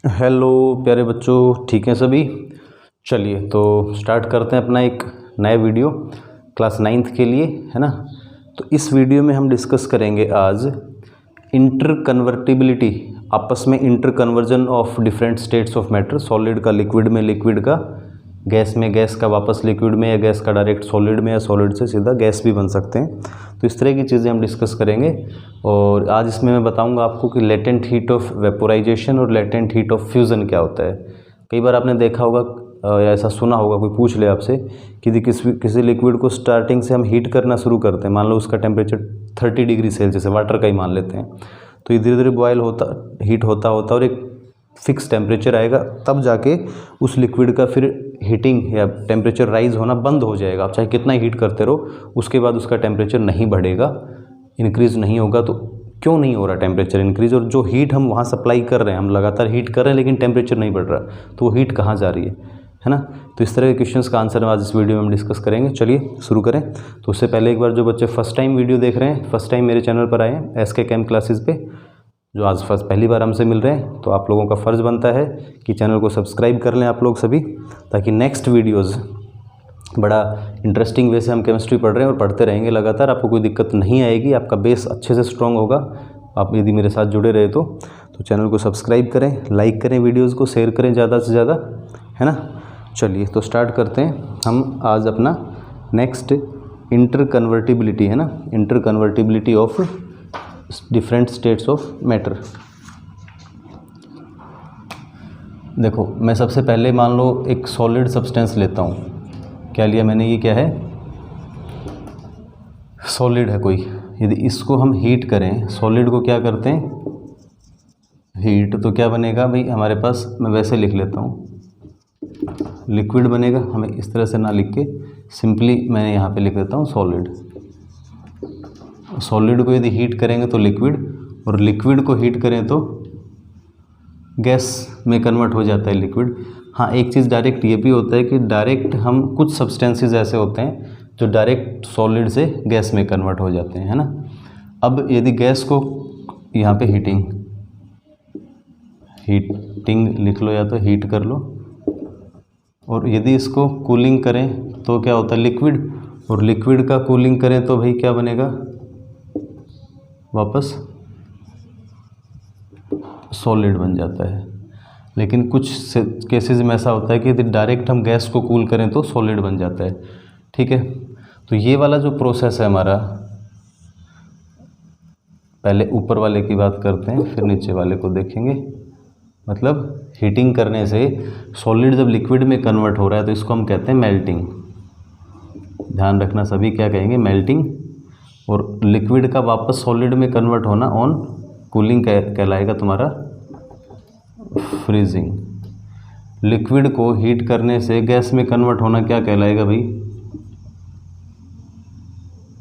Hello प्यारे बच्चों, ठीक हैं सभी। चलिए तो स्टार्ट करते हैं अपना एक नया वीडियो क्लास 9th के लिए, है ना। तो इस वीडियो में हम डिस्कस करेंगे आज इंटर कन्वर्टिबिलिटी, आपस में inter conversion of different states of matter, solid का लिक्विड में, लिक्विड का गैस में, गैस का वापस लिक्विड में, या गैस का डायरेक्ट सॉलिड में, या सॉलिड से सीधा गैस भी बन सकते हैं। तो इस तरह की चीज़ें हम डिस्कस करेंगे। और आज इसमें मैं बताऊंगा आपको कि लेटेंट हीट ऑफ वेपोराइजेशन और लेटेंट हीट ऑफ फ्यूज़न क्या होता है। कई बार आपने देखा होगा या ऐसा सुना होगा, कोई पूछ ले आपसे कि किसी लिक्विड को स्टार्टिंग से हम हीट करना शुरू करते हैं, मान लो उसका टेम्परेचर 30 डिग्री सेल्सियस है, वाटर का ही मान लेते हैं। तो ये धीरे धीरे बॉयल होता, हीट होता होता और एक फिक्स टेम्परेचर आएगा, तब जाके उस लिक्विड का फिर हीटिंग या टेम्परेचर राइज होना बंद हो जाएगा। आप चाहे कितना हीट करते रहो, उसके बाद उसका टेम्परेचर नहीं बढ़ेगा, इंक्रीज़ नहीं होगा। तो क्यों नहीं हो रहा टेम्परेचर इंक्रीज़? और जो हीट हम वहाँ सप्लाई कर रहे हैं, हम लगातार हीट कर रहे हैं लेकिन टेम्परेचर नहीं बढ़ रहा, तो वो हीट कहाँ जा रही है ना। तो इस तरह के क्वेश्चंस का आंसर आज इस वीडियो में हम डिस्कस करेंगे। चलिए शुरू करें। तो उससे पहले एक बार जो बच्चे फर्स्ट टाइम वीडियो देख रहे हैं, फर्स्ट टाइम मेरे चैनल पर आए हैं SK कैम क्लासेस पे, जो आज पहली बार हमसे मिल रहे हैं, तो आप लोगों का फ़र्ज़ बनता है कि चैनल को सब्सक्राइब कर लें आप लोग सभी, ताकि नेक्स्ट वीडियोज़ बड़ा इंटरेस्टिंग वे से हम केमिस्ट्री पढ़ रहे हैं और पढ़ते रहेंगे लगातार, आपको कोई दिक्कत नहीं आएगी, आपका बेस अच्छे से स्ट्रॉन्ग होगा आप यदि मेरे साथ जुड़े रहे तो चैनल को सब्सक्राइब करें, लाइक करें, वीडियोज़ को शेयर करें ज़्यादा से ज़्यादा, है ना। चलिए तो स्टार्ट करते हैं हम आज अपना नेक्स्ट इंटर कन्वर्टिबिलिटी, है ना, inter convertibility of different states of matter. देखो, मैं सबसे पहले मान लो एक सॉलिड सब्सटेंस लेता हूँ। क्या लिया मैंने? ये क्या है? सॉलिड है कोई। यदि इसको हम हीट करें, सॉलिड को क्या करते हैं? हीट। तो क्या बनेगा भाई हमारे पास? मैं वैसे लिख लेता हूँ, लिक्विड बनेगा। हमें इस तरह से ना लिख के सिंपली मैं यहाँ पे लिख देता हूँ सॉलिड। सॉलिड को यदि हीट करेंगे तो लिक्विड, और लिक्विड को हीट करें तो गैस में कन्वर्ट हो जाता है लिक्विड। हाँ, एक चीज़ डायरेक्ट ये भी होता है कि डायरेक्ट हम कुछ सब्सटेंसेस ऐसे होते हैं जो डायरेक्ट सॉलिड से गैस में कन्वर्ट हो जाते हैं, है ना। अब यदि गैस को यहाँ पे हीटिंग लिख लो या तो हीट कर लो, और यदि इसको कूलिंग करें तो क्या होता है? लिक्विड। और लिक्विड का कूलिंग करें तो भाई क्या बनेगा? वापस सॉलिड बन जाता है। लेकिन कुछ केसेस में ऐसा होता है कि यदि डायरेक्ट हम गैस को कूल करें तो सॉलिड बन जाता है, ठीक है। तो ये वाला जो प्रोसेस है हमारा, पहले ऊपर वाले की बात करते हैं फिर नीचे वाले को देखेंगे। मतलब हीटिंग करने से सॉलिड जब लिक्विड में कन्वर्ट हो रहा है तो इसको हम कहते हैं मेल्टिंग। ध्यान रखना सभी, क्या कहेंगे? मेल्टिंग। और लिक्विड का वापस सॉलिड में कन्वर्ट होना ऑन कूलिंग कहलाएगा तुम्हारा फ्रीजिंग। लिक्विड को हीट करने से गैस में कन्वर्ट होना क्या कहलाएगा भाई?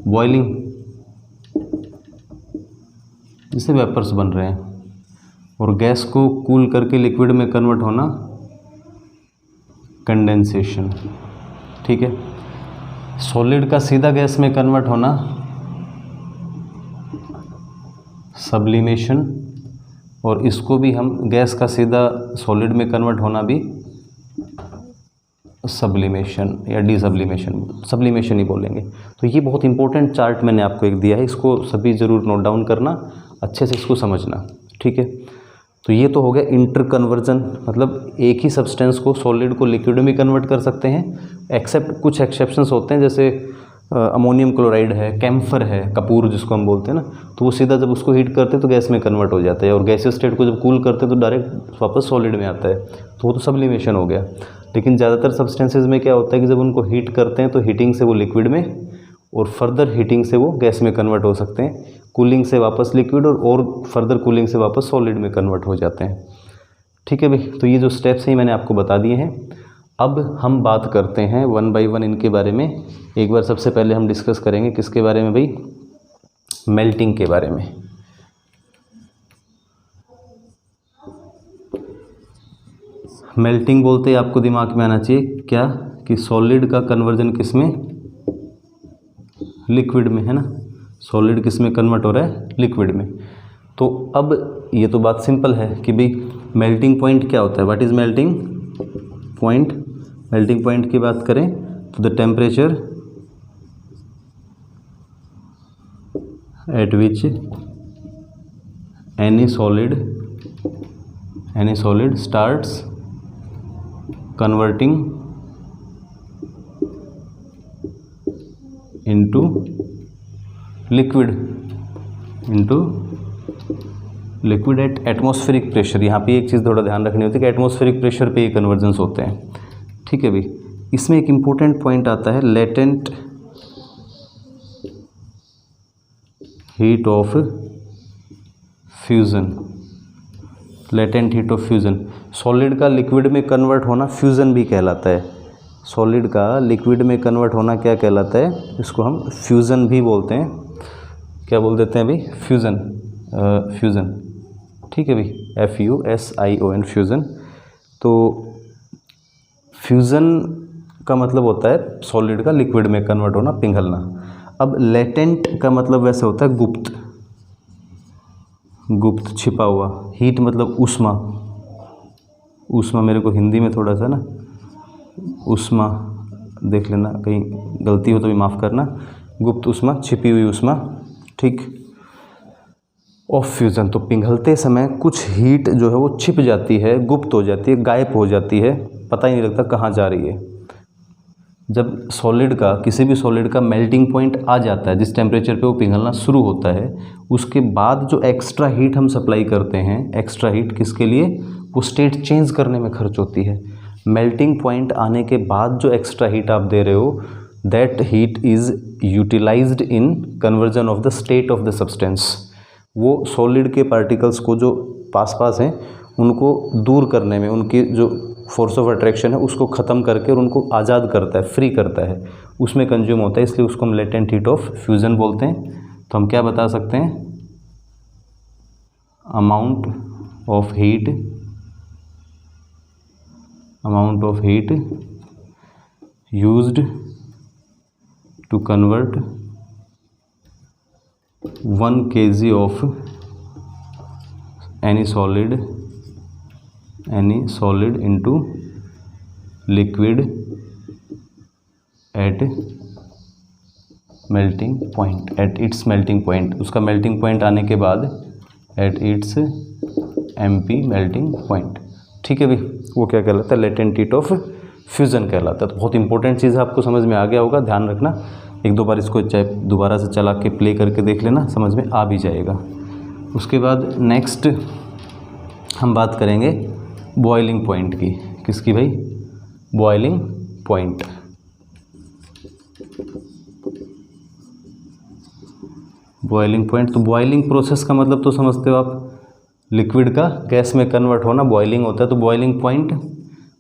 बॉइलिंग, जिससे वेपर्स बन रहे हैं। और गैस को कूल करके लिक्विड में कन्वर्ट होना कंडेंसेशन, ठीक है। सॉलिड का सीधा गैस में कन्वर्ट होना सब्लिमेशन, और इसको भी हम गैस का सीधा सॉलिड में कन्वर्ट होना भी सब्लिमेशन या डिसब्लिमेशन, सब्लिमेशन ही बोलेंगे। तो ये बहुत इंपॉर्टेंट चार्ट मैंने आपको एक दिया है, इसको सभी ज़रूर नोट डाउन करना, अच्छे से इसको समझना, ठीक है। तो ये तो हो गया इंटर कन्वर्जन, मतलब एक ही सब्सटेंस को, सॉलिड को लिक्विड में कन्वर्ट कर सकते हैं, एक्सेप्ट कुछ एक्सेप्शंस होते हैं, जैसे अमोनियम क्लोराइड है, कैम्फर है, कपूर जिसको हम बोलते हैं ना, तो वो सीधा जब उसको हीट करते हैं तो गैस में कन्वर्ट हो जाता है, और गैसियस स्टेट को जब कूल करते हैं तो डायरेक्ट वापस सॉलिड में आता है, तो वो तो सब्लिमेशन हो गया। लेकिन ज़्यादातर सब्सटेंसेज में क्या होता है कि जब उनको हीट करते हैं तो हीटिंग से वो लिक्विड में, और फर्दर हीटिंग से वो गैस में कन्वर्ट हो सकते हैं, कूलिंग से वापस लिक्विड, और फर्दर कूलिंग से वापस सॉलिड में कन्वर्ट हो जाते हैं, ठीक है भाई। तो ये जो स्टेप्स हैं मैंने आपको बता दिए हैं। अब हम बात करते हैं 1 बाय 1 इनके बारे में। एक बार सबसे पहले हम डिस्कस करेंगे किसके बारे में भाई? मेल्टिंग के बारे में। मेल्टिंग बोलते ही आपको दिमाग में आना चाहिए क्या? कि सॉलिड का कन्वर्जन किस में? लिक्विड में, है ना। सॉलिड किस में कन्वर्ट हो रहा है? लिक्विड में। तो अब ये तो बात सिंपल है कि भाई मेल्टिंग पॉइंट क्या होता है, what is melting point? Melting point की बात करें तो the temperature at which any solid starts converting into liquid at atmospheric pressure. यहाँ पे एक चीज़ थोड़ा ध्यान रखनी होती है कि एटमॉस्फेरिक प्रेशर पे ये कन्वर्जेंस होते हैं, ठीक है भाई। इसमें एक इम्पोर्टेंट पॉइंट आता है latent heat of fusion. Latent heat of fusion, solid का लिक्विड में कन्वर्ट होना फ्यूज़न भी कहलाता है। सॉलिड का लिक्विड में कन्वर्ट होना क्या कहलाता है? इसको हम फ्यूज़न भी बोलते हैं। क्या बोल देते हैं भाई? फ्यूज़न। फ्यूज़न, ठीक है भाई, FUSION, फ्यूज़न। तो फ्यूज़न का मतलब होता है सॉलिड का लिक्विड में कन्वर्ट होना, पिघलना। अब लेटेंट का मतलब वैसे होता है गुप्त, छिपा हुआ। हीट मतलब ऊष्मा मेरे को हिंदी में थोड़ा सा ना ऊष्मा देख लेना, कहीं गलती हो तो भी माफ़ करना। गुप्त ऊष्मा, छिपी हुई ऊष्मा, ठीक। ऑफ फ्यूज़न, तो पिघलते समय कुछ हीट जो है वो छिप जाती है, गुप्त हो जाती है, गायब हो जाती है, पता ही नहीं लगता कहाँ जा रही है। जब सॉलिड का, किसी भी सॉलिड का मेल्टिंग पॉइंट आ जाता है, जिस टेम्परेचर पे वो पिघलना शुरू होता है, उसके बाद जो एक्स्ट्रा हीट हम सप्लाई करते हैं, एक्स्ट्रा हीट किसके लिए? वो स्टेट चेंज करने में खर्च होती है। मेल्टिंग पॉइंट आने के बाद जो एक्स्ट्रा हीट आप दे रहे हो, that heat is utilized in conversion of the state of the substance. वो सॉलिड के पार्टिकल्स को जो पास हैं उनको दूर करने में, उनकी जो फोर्स ऑफ अट्रैक्शन है उसको ख़त्म करके और उनको आज़ाद करता है, फ्री करता है, उसमें कंज्यूम होता है, इसलिए उसको हम लेटेंट हीट ऑफ फ्यूज़न बोलते हैं। तो हम क्या बता सकते हैं? Amount of heat used to convert 1 kg of any solid into liquid at melting point, at its melting point. उसका मेल्टिंग पॉइंट आने के बाद at its MP melting point, ठीक है भाई। वो क्या कहलाता है? लेटेंट हीट ऑफ फ्यूज़न कहलाता है। तो बहुत इंपॉर्टेंट चीज़ है, आपको समझ में आ गया होगा, ध्यान रखना। एक दो बार इसको चाहे दोबारा से चला के प्ले करके देख लेना, समझ में आ भी जाएगा। उसके बाद नेक्स्ट हम बात करेंगे बॉइलिंग पॉइंट की। किसकी भाई? Boiling point. बॉइलिंग पॉइंट, तो बॉइलिंग प्रोसेस का मतलब तो समझते हो आप, लिक्विड का गैस में कन्वर्ट होना बॉइलिंग होता है। तो बॉइलिंग पॉइंट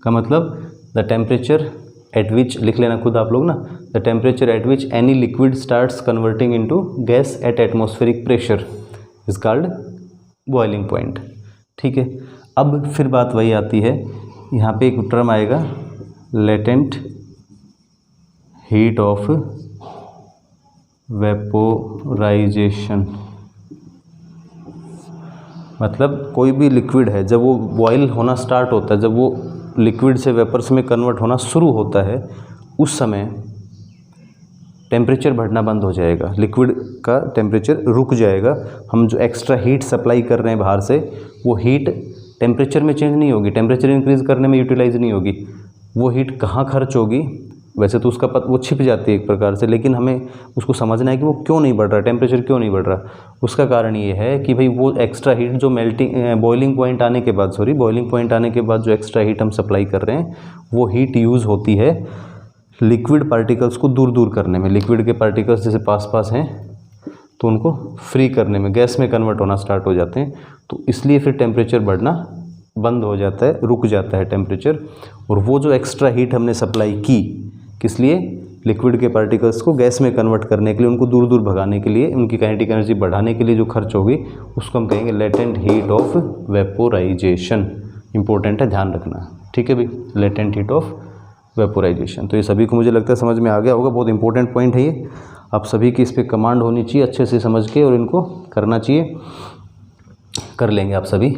का मतलब द टेम्परेचर एट विच, लिख लेना खुद आप लोग ना, the temperature at which any liquid starts converting into gas at atmospheric pressure is called boiling point, ठीक है। अब फिर बात वही आती है, यहाँ पे एक टर्म आएगा लेटेंट हीट ऑफ वेपोराइजेशन। मतलब कोई भी लिक्विड है, जब वो बॉयल होना स्टार्ट होता है, जब वो लिक्विड से वेपर्स में कन्वर्ट होना शुरू होता है, उस समय टेम्परेचर बढ़ना बंद हो जाएगा, लिक्विड का टेम्परेचर रुक जाएगा। हम जो एक्स्ट्रा हीट सप्लाई कर रहे हैं बाहर से, वो हीट टेम्परेचर में चेंज नहीं होगी, टेम्परेचर इंक्रीज़ करने में यूटिलाइज नहीं होगी। वो हीट कहाँ खर्च होगी? वैसे तो उसका वो छिप जाती है एक प्रकार से, लेकिन हमें उसको समझना है कि वो क्यों नहीं बढ़ रहा, टेम्परेचर क्यों नहीं बढ़ रहा। उसका कारण ये है कि भाई वो एक्स्ट्रा हीट जो बॉइलिंग पॉइंट आने के बाद जो एक्स्ट्रा हीट हम सप्लाई कर रहे हैं, वो हीट यूज़ होती है लिक्विड पार्टिकल्स को दूर करने में। लिक्विड के पार्टिकल्स जैसे पास हैं तो उनको फ्री करने में, गैस में कन्वर्ट होना स्टार्ट हो जाते हैं, तो इसलिए फिर टेम्परेचर बढ़ना बंद हो जाता है, रुक जाता है टेम्परेचर। और वो जो एक्स्ट्रा हीट हमने सप्लाई की, किस लिए? लिक्विड के पार्टिकल्स को गैस में कन्वर्ट करने के लिए, उनको दूर भगाने के लिए, उनकी काइनेटिक एनर्जी बढ़ाने के लिए जो खर्च होगी, उसको हम कहेंगे latent heat of vaporisation. Important है, ध्यान रखना, ठीक है भाई, लेटेंट हीट ऑफ वेपोराइजेशन। तो ये सभी को मुझे लगता है समझ में आ गया होगा, बहुत इंपॉर्टेंट पॉइंट है ये। आप सभी की इस पर कमांड होनी चाहिए अच्छे से समझ के, और इनको करना चाहिए, कर लेंगे आप सभी।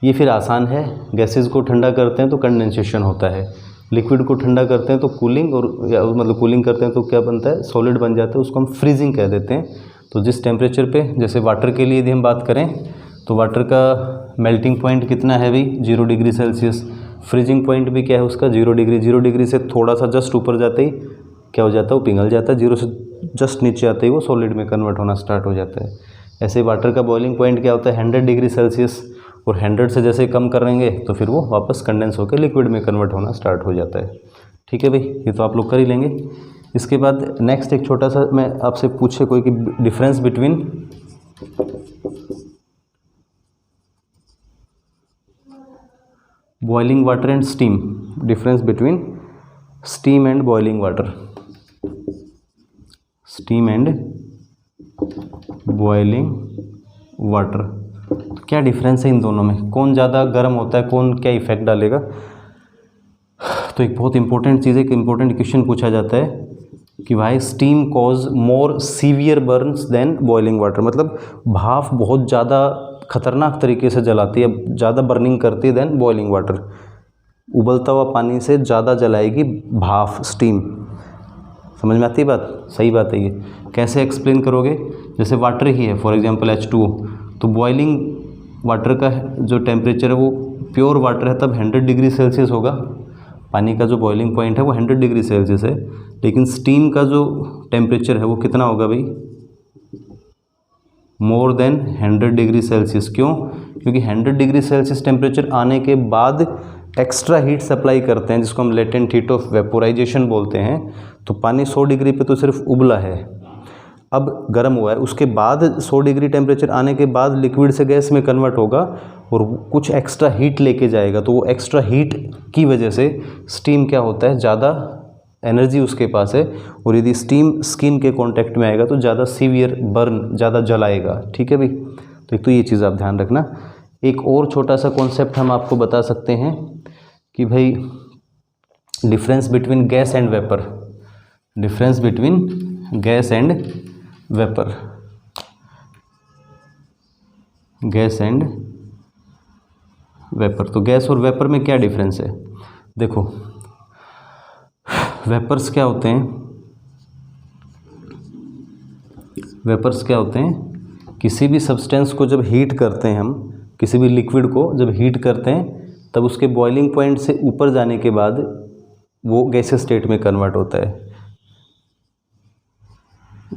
ये फिर आसान है, गैसेस को ठंडा करते हैं तो कंडेंसेशन होता है, लिक्विड को ठंडा करते हैं तो कूलिंग, और मतलब कूलिंग करते हैं तो क्या बनता है, सॉलिड बन जाता है, उसको हम फ्रीजिंग कह देते हैं। तो जिस टेम्परेचर पे, जैसे वाटर के लिए यदि हम बात करें तो वाटर का मेल्टिंग पॉइंट कितना है भाई, 0 डिग्री सेल्सियस। फ्रीजिंग पॉइंट भी क्या है उसका, 0 डिग्री। 0 डिग्री से थोड़ा सा जस्ट ऊपर जाते ही क्या हो जाता है, वो पिघल जाता है। 0 से जस्ट नीचे आते ही वो सॉलिड में कन्वर्ट होना स्टार्ट हो जाता है। ऐसे वाटर का बॉइलिंग पॉइंट क्या होता है, 100 डिग्री सेल्सियस, और 100 से जैसे कम करेंगे तो फिर वो वापस कंडेंस होकर लिक्विड में कन्वर्ट होना स्टार्ट हो जाता है। ठीक है भाई, ये तो आप लोग कर ही लेंगे। इसके बाद नेक्स्ट एक छोटा सा मैं आपसे पूछे कोई कि difference between boiling water and steam, difference between steam and boiling water, steam and boiling water, क्या डिफरेंस है इन दोनों में, कौन ज़्यादा गर्म होता है, कौन क्या इफेक्ट डालेगा। तो एक बहुत इंपॉर्टेंट चीज़ है कि इंपॉर्टेंट क्वेश्चन पूछा जाता है कि भाई steam cause more severe burns than boiling water, मतलब भाप बहुत ज़्यादा खतरनाक तरीके से जलाती है, ज़्यादा बर्निंग करती है देन बॉइलिंग वाटर। उबलता हुआ पानी से ज़्यादा जलाएगी भाप, स्टीम। समझ में आती है बात, सही बात है ये। कैसे एक्सप्लेन करोगे, जैसे वाटर ही है फॉर एग्जांपल H2O, तो बॉइलिंग वाटर का जो टेम्परेचर है वो प्योर वाटर है तब 100 डिग्री सेल्सियस होगा, पानी का जो बॉइलिंग पॉइंट है वो 100 डिग्री सेल्सियस है। लेकिन स्टीम का जो टेम्परेचर है वो कितना होगा भाई, मोर देन 100 डिग्री सेल्सियस। क्यों, क्योंकि 100 डिग्री सेल्सियस टेम्परेचर आने के बाद एक्स्ट्रा हीट सप्लाई करते हैं जिसको हम लेटेंट हीट ऑफ वेपोराइजेशन बोलते हैं। तो पानी 100 डिग्री पे तो सिर्फ उबला है, अब गर्म हुआ है, उसके बाद 100 डिग्री टेम्परेचर आने के बाद लिक्विड से गैस में कन्वर्ट होगा और कुछ एक्स्ट्रा हीट लेके जाएगा। तो वो एक्स्ट्रा हीट की वजह से स्टीम क्या होता है, ज़्यादा एनर्जी उसके पास है, और यदि स्टीम स्किन के कांटेक्ट में आएगा तो ज़्यादा सीवियर बर्न, ज़्यादा जलाएगा। ठीक है भाई, तो एक तो ये चीज़ आप ध्यान रखना। एक और छोटा सा कॉन्सेप्ट हम आपको बता सकते हैं कि भाई difference between gas and vapour, difference between gas and vapour, gas and vapour. तो गैस और वेपर में क्या डिफरेंस है, देखो वेपर्स क्या होते हैं, वेपर्स क्या होते हैं, किसी भी सब्सटेंस को जब हीट करते हैं हम, किसी भी लिक्विड को जब हीट करते हैं तब उसके बॉइलिंग पॉइंट से ऊपर जाने के बाद वो गैसियस स्टेट में कन्वर्ट होता है,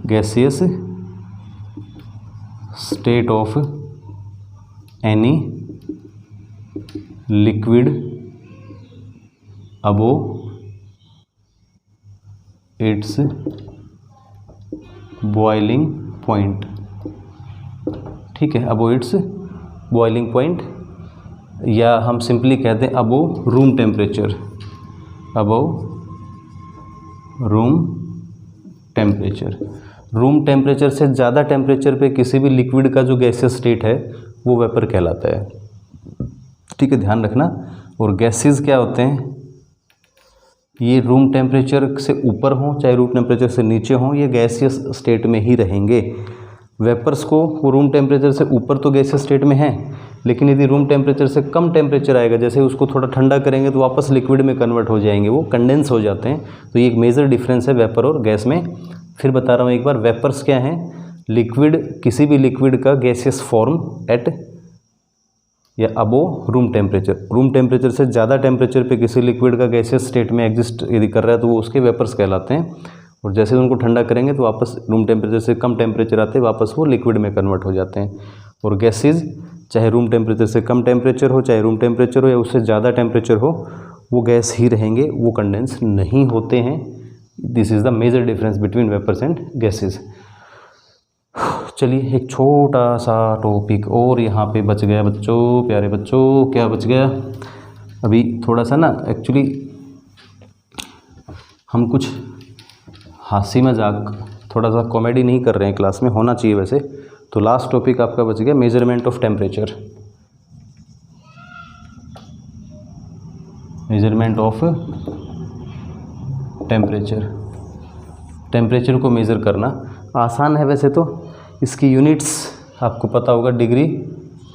gaseous state of any liquid above it's boiling point. ठीक है, अबोव इट्स बॉइलिंग पॉइंट, या हम सिंपली कहते हैं above room temperature, above room temperature. Room temperature से ज़्यादा टेम्परेचर पे किसी भी लिक्विड का जो गैसियस स्टेट है वो वेपर कहलाता है। ठीक है, ध्यान रखना। और गैसेस क्या होते हैं, ये रूम टेम्परेचर से ऊपर हों चाहे रूम टेम्परेचर से नीचे हों, ये गैसियस स्टेट में ही रहेंगे। वेपर्स को वो रूम टेम्परेचर से ऊपर तो गैसियस स्टेट में है, लेकिन यदि रूम टेम्परेचर से कम टेम्परेचर आएगा, जैसे उसको थोड़ा ठंडा करेंगे तो वापस लिक्विड में कन्वर्ट हो जाएंगे, वो कंडेंस हो जाते हैं। तो ये एक मेजर डिफरेंस है वेपर और गैस में। फिर बता रहा हूँ एक बार, वेपर्स क्या हैं, लिक्विड, किसी भी लिक्विड का गैसियस फॉर्म एट या above room temperature, room temperature से ज़्यादा टेम्परेचर पे किसी लिक्विड का गैसियस स्टेट में एग्जिस्ट यदि कर रहा है तो वो उसके वेपर्स कहलाते हैं। और जैसे उनको ठंडा करेंगे तो वापस रूम टेम्परेचर से कम टेम्परेचर आते हैं, वापस वो लिक्विड में कन्वर्ट हो जाते हैं। और गैसेज चाहे रूम टेम्परेचर से कम टेम्परेचर हो, चाहे रूम टेम्परेचर हो या उससे ज़्यादा टेम्परेचर हो, वो गैस ही रहेंगे, वो कंडेंस नहीं होते हैं। This is the major difference between vapours and gases. चलिए एक छोटा सा टॉपिक और यहाँ पे बच गया बच्चों, प्यारे बच्चों, क्या बच गया अभी थोड़ा सा ना, एक्चुअली हम कुछ हंसी मजाक, थोड़ा सा कॉमेडी नहीं कर रहे हैं क्लास में, होना चाहिए वैसे। तो लास्ट टॉपिक आपका बच गया measurement of temperature, measurement of temperature. Temperature को मेज़र करना आसान है वैसे तो, इसकी यूनिट्स आपको पता होगा, डिग्री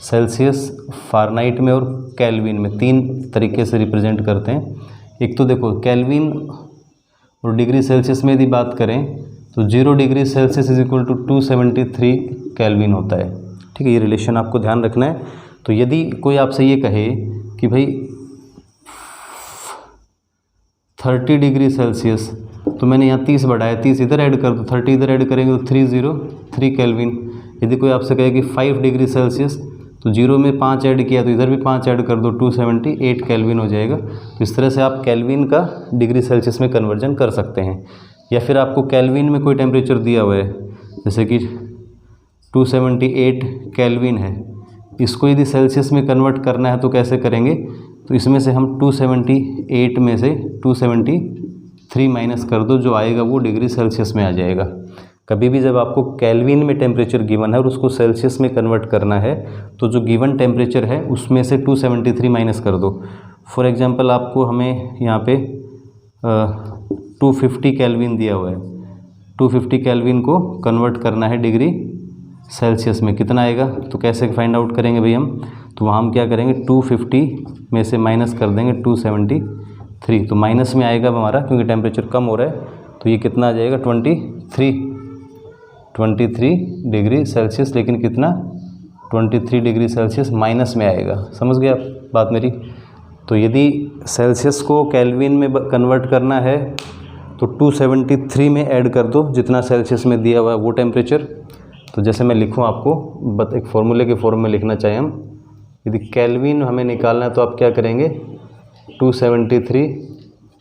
सेल्सियस, फ़ारेनहाइट में और केल्विन में, 3 तरीके से रिप्रेजेंट करते हैं। एक तो देखो केल्विन और डिग्री सेल्सियस में यदि बात करें तो 0 degree Celsius is equal to 273 Kelvin होता है। ठीक है, ये रिलेशन आपको ध्यान रखना है। तो यदि कोई आपसे ये कहे कि भाई 30 डिग्री सेल्सियस, तो मैंने यहाँ 30 बढ़ाया, 30 इधर ऐड कर दो, 30 इधर ऐड करेंगे तो 303 केल्विन। यदि कोई आपसे कहे कि 5 डिग्री सेल्सियस, तो 0 में 5 ऐड किया तो इधर भी 5 ऐड कर दो, 278 केल्विन हो जाएगा। तो इस तरह से आप केल्विन का डिग्री सेल्सियस में कन्वर्जन कर सकते हैं। या फिर आपको केल्विन में कोई टेम्परेचर दिया हुआ है, जैसे कि 278 केल्विन है, इसको यदि सेल्सियस में कन्वर्ट करना है तो कैसे करेंगे? तो इसमें से हम 278 में से 273 माइनस कर दो, जो आएगा वो डिग्री सेल्सियस में आ जाएगा। कभी भी जब आपको केल्विन में टेम्परेचर गिवन है और उसको सेल्सियस में कन्वर्ट करना है, तो जो गिवन टेम्परेचर है उसमें से 273 माइनस कर दो। फॉर एग्जांपल आपको हमें यहाँ पे 250 केल्विन दिया हुआ है, 250 केल्विन को कन्वर्ट करना है डिग्री सेल्सियस में, कितना आएगा? तो कैसे फाइंड आउट करेंगे भाई हम? तो वहाँ हम क्या करेंगे, 250 में से माइनस कर देंगे 273, तो माइनस में आएगा हमारा, क्योंकि टेम्परेचर कम हो रहा है, तो ये कितना आ जाएगा? 23 डिग्री सेल्सियस, लेकिन कितना? 23 डिग्री सेल्सियस माइनस में आएगा। समझ गए आप बात मेरी? तो यदि सेल्सियस को केल्विन में कन्वर्ट करना है तो 273 में ऐड कर दो, जितना सेल्सियस में दिया हुआ है वो टेम्परेचर। तो जैसे मैं लिखूं आपको, एक फॉर्मूले के फॉर्म में लिखना चाहें हम, यदि केल्विन हमें निकालना है तो आप क्या करेंगे? 273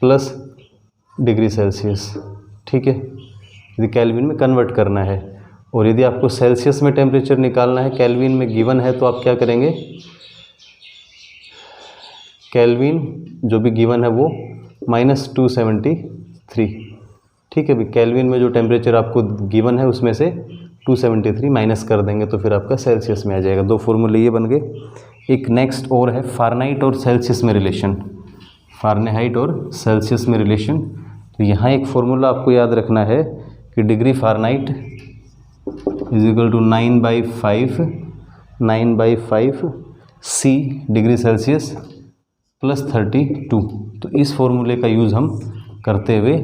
प्लस डिग्री सेल्सियस। ठीक है, यदि केल्विन में कन्वर्ट करना है। और यदि आपको सेल्सियस में टेम्परेचर निकालना है, केल्विन में गिवन है, तो आप क्या करेंगे? केल्विन जो भी गिवन है वो माइनस 273। ठीक है, भाई केल्विन में जो टेम्परेचर आपको गिवन है उसमें से 273 माइनस कर देंगे, तो फिर आपका सेल्सियस में आ जाएगा। 2 फॉर्मूले ये बन गए। एक नेक्स्ट और है फ़ारेनहाइट और सेल्सियस में रिलेशन, फ़ारेनहाइट और सेल्सियस में रिलेशन। तो यहाँ एक फॉर्मूला आपको याद रखना है कि degree Fahrenheit is equal to 9/5 C degree Celsius plus 32। तो इस फॉर्मूले का यूज़ हम करते हुए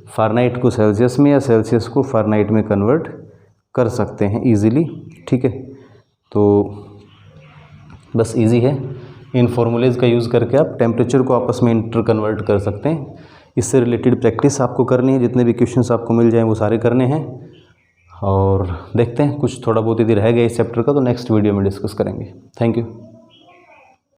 फ़ारेनहाइट को सेल्सियस में या सेल्सियस को फ़ारेनहाइट में कन्वर्ट कर सकते हैं इजीली। ठीक है, तो बस इजी है, इन फॉर्मूलेज़ का यूज़ करके आप टेम्परेचर को आपस में इंटर कन्वर्ट कर सकते हैं। इससे रिलेटेड प्रैक्टिस आपको करनी है, जितने भी क्वेश्चंस आपको मिल जाएं वो सारे करने हैं। और देखते हैं, कुछ थोड़ा बहुत यदि रह गया इस चैप्टर का तो नेक्स्ट वीडियो में डिस्कस करेंगे। Thank you.